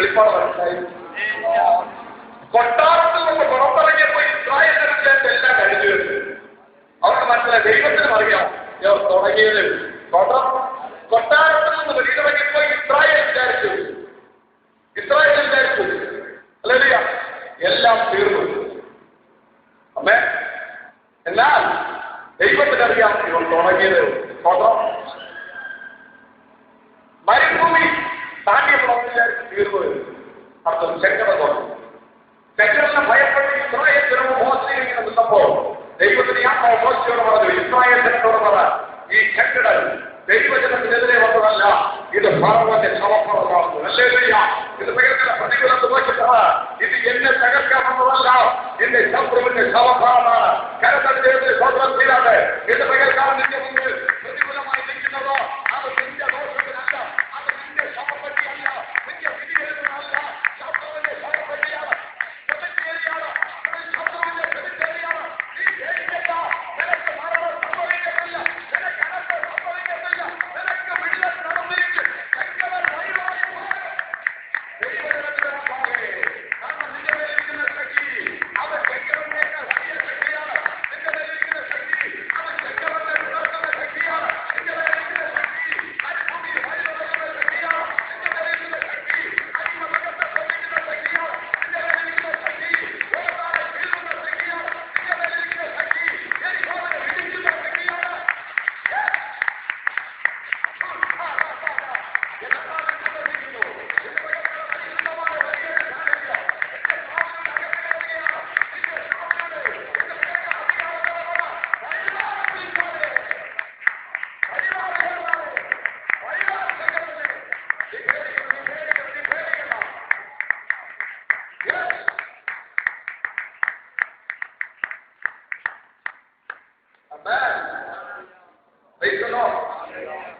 വെളിപ്പാട് മനസ്സിലായി. കൊട്ടാരത്തിൽ നിന്ന് പുറത്തിറങ്ങിയപ്പോ ഇസ്രായേലിന്റെ എല്ലാം കഴിഞ്ഞു. അവർക്ക് മനസ്സിലായി, ദൈവത്തിനും അറിയാം തുടങ്ങിയത്. കൊട്ടാരത്തിൽ നിന്ന് വെളിയിറങ്ങിയപ്പോ ഇസ്രായേൽ വിചാരിച്ചു അല്ലേലൂയ, എല്ലാം തീർന്നു. അമ്മേ, എന്നാൽ ദൈവത്തിനറിയാം ഇവർ തുടങ്ങിയത്. മരുഭൂമി താണ്ടിയപ്പോൾ വിചാരിച്ച് തീർന്നു. അർത്ഥം ചെങ്കട തുടങ്ങി. ചെങ്കടലിനെ ഭയപ്പെട്ട് ഇസ്രായേൽ ജനം മോശയിൽ ഇങ്ങനെ നിന്നപ്പോൾ ദൈവത്തിന് ഞാൻ മോശയോട് പറഞ്ഞു, ഇസ്രായേൽ ജനത്തോട് പറ, ഈ ചെങ്കടൽ ദൈവജനത്തിനെതിരെ വന്നതല്ല, ഇത് ഫറവോന്റെ ശവപ്പുറമാകുന്നു. ഹല്ലേലൂയ. ഇത് ഭയങ്കര പ്രതികൂലം നോക്കിട്ടത്. ഇത് എന്നെ തകർക്കാൻ വന്നതല്ല, എന്റെ ശത്രുവിന്റെ ശവഭാരമാണ്. കരത്തിന്റെ സ്വന്തം ചെയ്യാതെ ഇത് ഭയങ്കര നിന്റെ മുന്നിൽ പ്രതികൂലമായി നിൽക്കുന്നതോ അത് നിന്റെ ദോഷത്തിനല്ല, അത് നിന്റെ ശവപ്പറ്റിയല്ല, നിന്റെ വിധികളല്ല, ശത്രുവിന്റെ ശവപ്പറ്റിയാണ്, പ്രതിക്രിയയാണ്, ശത്രുവിന്റെ പ്രതിക്രിയയാണ്. നീ ജയിക്കണ്ട, നിനക്ക് മരണം സംഭവിക്കത്തില്ല, നിനക്ക് അനർത്ഥം സംഭവിക്കത്തില്ല, നിനക്ക് വിടുതൽ നടന്നിരിക്കും. കാരണം നിന്റെ മേലിരിക്കുന്ന ശക്തി അത് ചെങ്കടലിനേക്കാൾ വലിയ ശക്തിയാണ്. നിന്റെ മേലിരിക്കുന്ന ശക്തി അത് ചെങ്കടലിനെ ഉയർത്തുന്ന ശക്തിയാണ്. നിന്റെ മേലിരിക്കുന്ന ശക്തി മരുഭൂമിയിൽ വഴിയൊഴുകുന്ന ശക്തിയാണ്. നിന്റെ മേലിരിക്കുന്ന ശക്തി അടിമമൃഗത്തെ ശ്രമിക്കുന്ന ശക്തിയാണ്. നിന്റെ മേലിരിക്കുന്ന ശക്തി യോർദാനെ വീഴുന്ന ശക്തിയാണ്. നിന്റെ മേലിരിക്കുന്ന ശക്തി യെരിഹോവിനെ ഇടിക്കുന്ന ശക്തിയാണ്.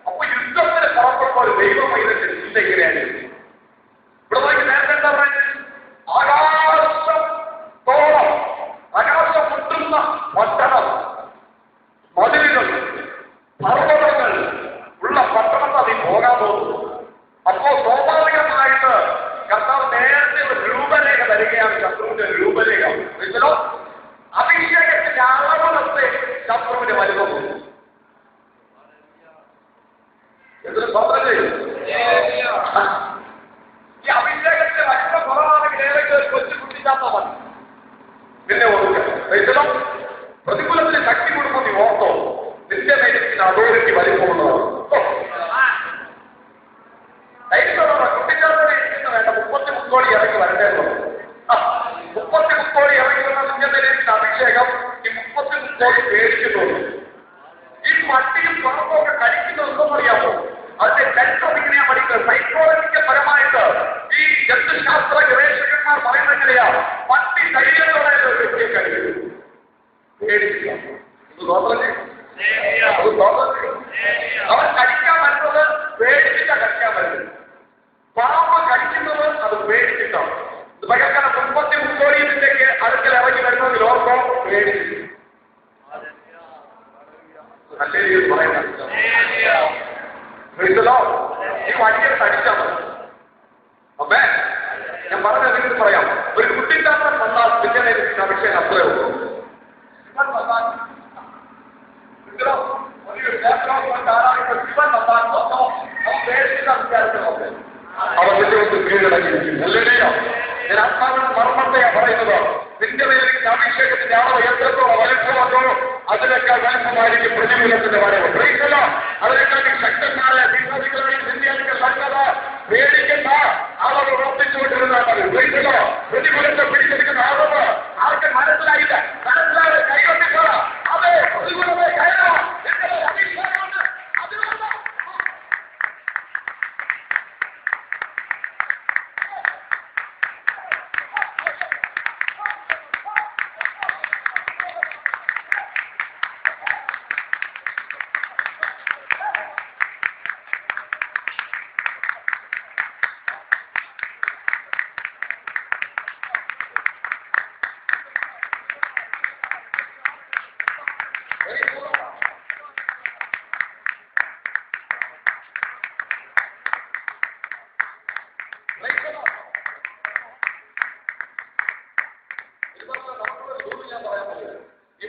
അപ്പൊ യുദ്ധത്തിന് പുറപ്പെട്ടപ്പോൾ ദൈവം ഇതിന്റെ ചിന്ത ഇങ്ങനെയാണ്. ഇവിടെ നോക്കി നേരത്തെ എന്താ പറയുന്നത്? ആകാശം മുട്ടുന്ന പട്ടണം, മതിലുകൾ, പർവ്വതങ്ങൾ ഉള്ള പട്ടണത്തിൽ നീ പോകാൻ പോകുന്നു. അപ്പോ സ്വാഭാവികമായിട്ട് കർത്താവ് നേരത്തെ ഒരു രൂപരേഖ തരികയാണ്, ശത്രുവിന്റെ രൂപരേഖ. മനസ്സിലോ? അഭിഷേകത്തിന്റെ അളവത്തെ ശത്രുവിന്റെ വലുപ്പം എന്തൊരു സ്വന്തം ഈ അഭിഷേകത്തിന്റെ വലിപ്പം കുറവാണെങ്കിൽ ഏതൊക്കെ ഒരു കൊച്ചു കുട്ടിക്കാത്ത മതി പിന്നെ ഓർക്കുക. പ്രതികൂലത്തിന് ശക്തി കൊടുക്കുമ്പോൾ നീ ഓർത്തോ, നിന്റെ മേലിരിക്കുന്ന അതോറിറ്റി വലിപ്പമുള്ളതാണ്. കുട്ടിക്കാത്തോടെ ഇരിക്കുന്ന വേണ്ട 30 കോടി ഇറങ്ങി വരേണ്ടത്. 30 കോടി ഇറങ്ങി വന്ന നിന്റെ മേലിരിക്കുന്ന അഭിഷേകം ഈ 30 കോടി പേടിക്കുന്നുള്ളൂ. ഈ മട്ടിയും പറമ്പൊക്കെ കഴിക്കുന്നതൊന്നും അറിയാമോ? അതിന്റെ ചരിത്രം ഇങ്ങനെയാ പഠിക്കുന്നത്. സൈക്കോളജിക്കൽ പരമായിട്ട് ഈ ജന്തുശാസ്ത്ര ഗവേഷകന്മാർ പറയുന്നത് എങ്ങനെയാ? പട്ടി ധൈര്യത്തോടെ വ്യക്തിയെ കഴിക്കും, പേടിക്കുക. അവൻ കടിക്കാൻ വരുന്നത് പേടിച്ചിട്ടാ കടിക്കാൻ വരുന്നത്. പാമ്പ് കടിക്കുന്നത് അത് പേടിച്ചിട്ടാണ്. ഇത് ഭയങ്കര 33 കോടിയിലേക്ക് അടുക്കൽ ഇറങ്ങി വരുന്നതിൽ ഓർക്കോ പേടിച്ചു. നല്ല രീതിയിൽ പറയുന്നത് ഈ വണ്ടിയെ തടിച്ചാൽ മതി. അപ്പേ ഞാൻ പറഞ്ഞ രീതിയിൽ പറയാം. ഒരു കുട്ടിക്കാരൻ വന്നാൽ പിന്നെ അഭിഷേകം അത്രേ ഉള്ളൂ. അവരുടെ കീഴടങ്ങിയിരിക്കും. അല്ലയോ? ഞാൻ ആത്മാവിന്റെ മർമ്മത്തെയാ പറയുന്നത്. നിന്റെ മേലിരിക്കുന്ന അഭിഷേകത്തിന്റെ അളവ് എത്രത്തോളം വലുപ്പമാണോ അതിനേക്കാൾ വലുപ്പമായിരിക്കും പ്രതികൂലത്തിന്റെ വരവ്. ഗ്രഹിച്ചല്ലോ? അതിനേക്കാൾ ശക്തന്മാരെ വിശ്വസികളായി ചിന്തിയാൽ നല്ലത്. പേടിക്കുന്ന അളവ് ഉറപ്പിച്ചുകൊണ്ടിരുന്നാൽ മതി. ഗ്രഹിച്ചല്ലോ? പ്രതികൂലത്തെ പിടിച്ചെടുക്കുന്ന അളവ് ആർക്ക് മനസ്സിലായില്ല. മനസ്സിലാതെ കൈകൊണ്ടിട്ടുള്ള അതെ പ്രതികൂലത്തെ കയറാം. അഭിഷേകമുണ്ട്. അതിനുള്ള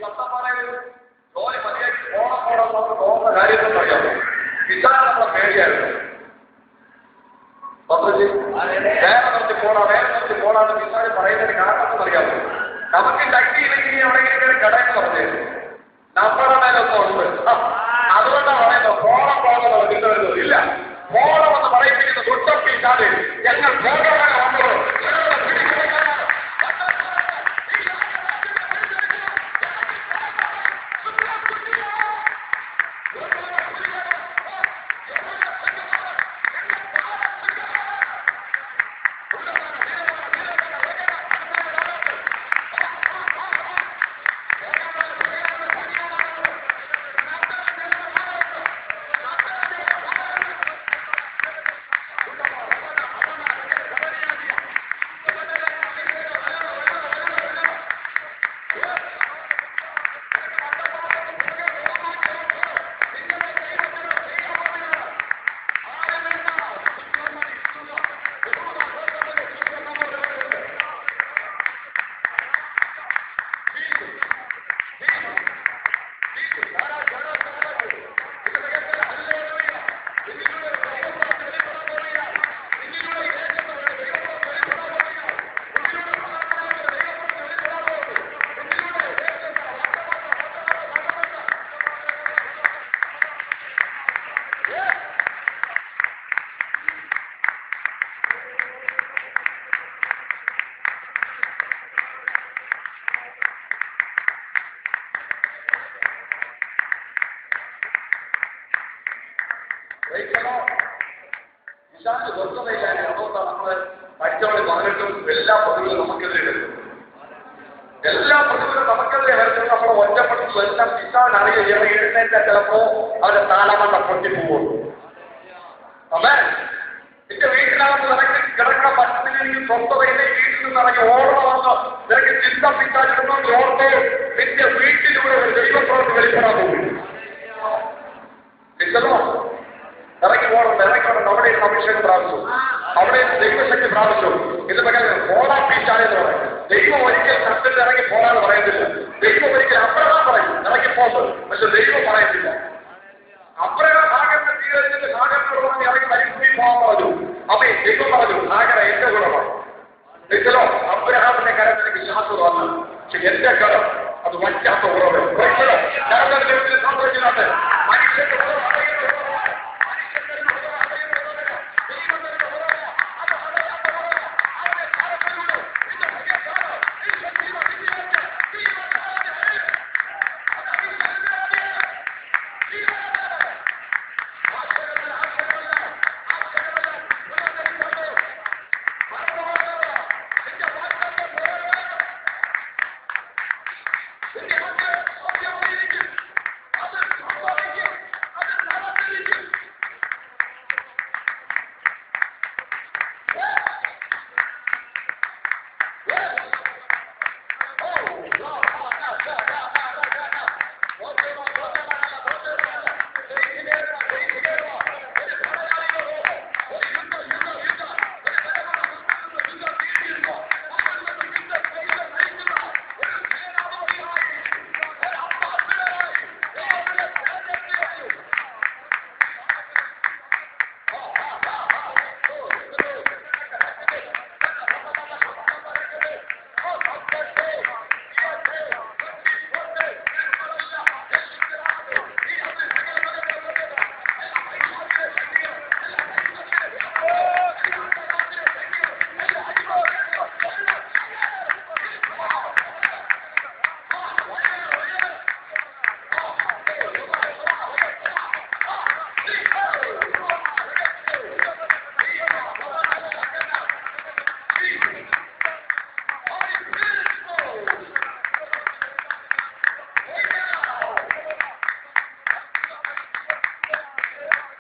കഷ്ടപ്പാടുകൾ ജോലി മതിയാക്കി പോകണം തോന്നുന്ന കാര്യത്തിൽ അറിയാമോ? പിതാവ് നമ്മളെ പേടിയായിരുന്നു. വേറെ നിർത്തി പോടാന്ന് പിതാവ് പറയുന്നതിന് കാരണം അറിയാമോ? നമുക്ക് ശക്തിയില്ലെങ്കിൽ എവിടെയെങ്കിലും കടയെന്ന് പറഞ്ഞത് നമ്മുടെ മേലൊന്നും ഉണ്ട്. അതുകൊണ്ടാണ് പറയുന്നത് പോണം പോകുന്നത് നിങ്ങളത് ഇല്ല. പോണമെന്ന് പറയിപ്പിക്കുന്ന തൊട്ടപ്പിക്കാതെ ഞങ്ങൾ പോകണം വന്നത്. ഇഷാന്റെ സ്വസ്ഥതയില്ലാതെ അതുകൊണ്ടാണ് നമ്മള് പഠിച്ചവളെ പറഞ്ഞിട്ടും എല്ലാ പ്രതികളും നമുക്കെതിരെ വരുന്നു. എല്ലാ പ്രതികളും നമുക്കെതിരെ വരുന്നത് നമ്മളെ ഒറ്റപ്പെടുത്തുന്നു. എല്ലാം ഇഷാൻ അറിയാം. എഴുന്നേറ്റാൽ ചിലപ്പോ അവരുടെ താലമണ്ട പൊട്ടിപ്പോകുള്ളൂ. അമ്മേ നിന്റെ വീട്ടിനകത്ത് നിനക്ക് കിടക്കാൻ പറ്റുന്നില്ലെങ്കിൽ സ്വസ്ഥതയിലെ വീട്ടിൽ നിന്ന് ഇറങ്ങി ഓടണമെന്ന് നിനക്ക് ചിന്ത പിറ്റാച്ചിടുന്നത് ഓർത്ത് നിന്റെ വീട്ടിലൂടെ ഒരു ദൈവപ്രവൃത്തി വെളിപ്പെടാൻ പോകും. ഇറങ്ങി പോകണം, ഇറങ്ങിക്കണം. അവിടെ അഭിഷേകം പ്രാപിച്ചു, അവിടെ ദൈവശക്തി പ്രാപിച്ചു. ഇത് പോടാൻ പീച്ചാണെന്ന് പറയും. ദൈവം ഒരിക്കൽ കത്തിൽ ഇറങ്ങി പോകാന്ന് പറയുന്നില്ല. ദൈവം ഒരിക്കൽ അബ്രഹാം പറയും ഇറങ്ങിപ്പോകുന്നത്, പക്ഷെ ദൈവം പറയത്തില്ല. അബ്രഹാം ഹാഗറിന്റെ സ്വീകരിച്ചിട്ട് ഹാഗറിനോട് പറഞ്ഞ് ഇറങ്ങി മരുഭൂമി പോകാൻ പറഞ്ഞു. അമ്മേ ദൈവം പറഞ്ഞു ഹാഗർ എന്റെ ഗുണമാണ്. നിശ്ചലോ അബ്രഹാമിന്റെ കരത്തിൽ വിശ്വാസം വന്നു. പക്ഷെ എന്റെ കരം അത് വറ്റാത്ത ഉറവ്. ഞങ്ങളുടെ ജീവിതത്തിൽ സംഭവിക്കുന്നുണ്ട്. മനുഷ്യന്റെ